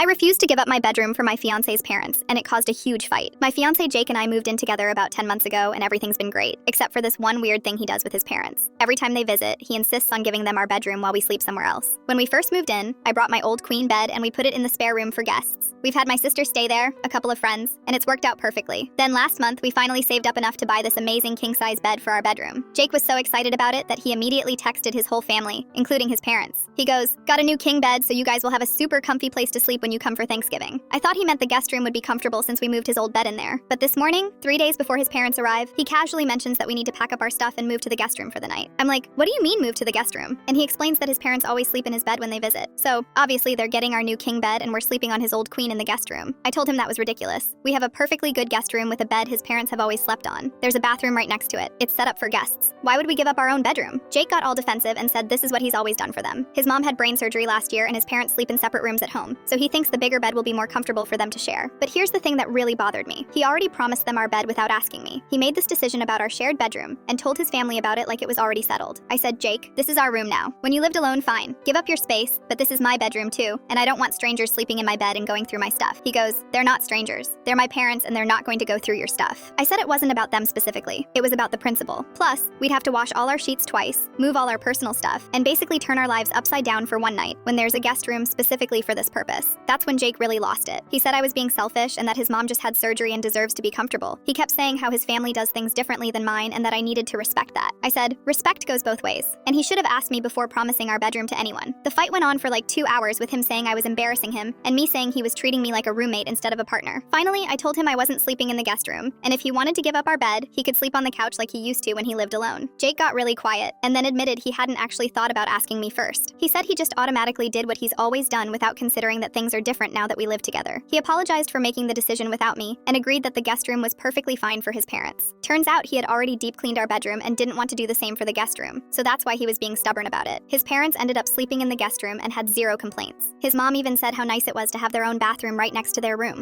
I refused to give up my bedroom for my fiancé's parents, and it caused a huge fight. My fiancé Jake and I moved in together about 10 months ago, and everything's been great, except for this one weird thing he does with his parents. Every time they visit, he insists on giving them our bedroom while we sleep somewhere else. When we first moved in, I brought my old queen bed and we put it in the spare room for guests. We've had my sister stay there, a couple of friends, and it's worked out perfectly. Then last month, we finally saved up enough to buy this amazing king-size bed for our bedroom. Jake was so excited about it that he immediately texted his whole family, including his parents. He goes, "Got a new king bed, so you guys will have a super comfy place to sleep when you come for Thanksgiving." I thought he meant the guest room would be comfortable since we moved his old bed in there. But this morning, 3 days before his parents arrive, he casually mentions that we need to pack up our stuff and move to the guest room for the night. I'm like, "What do you mean move to the guest room?" And he explains that his parents always sleep in his bed when they visit. So obviously they're getting our new king bed and we're sleeping on his old queen in the guest room. I told him that was ridiculous. We have a perfectly good guest room with a bed his parents have always slept on. There's a bathroom right next to it. It's set up for guests. Why would we give up our own bedroom? Jake got all defensive and said this is what he's always done for them. His mom had brain surgery last year and his parents sleep in separate rooms at home. So he thinks the bigger bed will be more comfortable for them to share. But here's the thing that really bothered me. He already promised them our bed without asking me. He made this decision about our shared bedroom and told his family about it like it was already settled. I said, "Jake, this is our room now. When you lived alone, fine. Give up your space, but this is my bedroom too, and I don't want strangers sleeping in my bed and going through my stuff." He goes, "They're not strangers. They're my parents and they're not going to go through your stuff." I said it wasn't about them specifically. It was about the principle. Plus, we'd have to wash all our sheets twice, move all our personal stuff, and basically turn our lives upside down for one night when there's a guest room specifically for this purpose. That's when Jake really lost it. He said I was being selfish and that his mom just had surgery and deserves to be comfortable. He kept saying how his family does things differently than mine and that I needed to respect that. I said, respect goes both ways. And he should have asked me before promising our bedroom to anyone. The fight went on for like 2 hours with him saying I was embarrassing him and me saying he was treating me like a roommate instead of a partner. Finally, I told him I wasn't sleeping in the guest room, and if he wanted to give up our bed, he could sleep on the couch like he used to when he lived alone. Jake got really quiet and then admitted he hadn't actually thought about asking me first. He said he just automatically did what he's always done without considering that things are different now that we live together. He apologized for making the decision without me and agreed that the guest room was perfectly fine for his parents. Turns out he had already deep cleaned our bedroom and didn't want to do the same for the guest room, so that's why he was being stubborn about it. His parents ended up sleeping in the guest room and had zero complaints. His mom even said how nice it was to have their own bathroom right next to their room.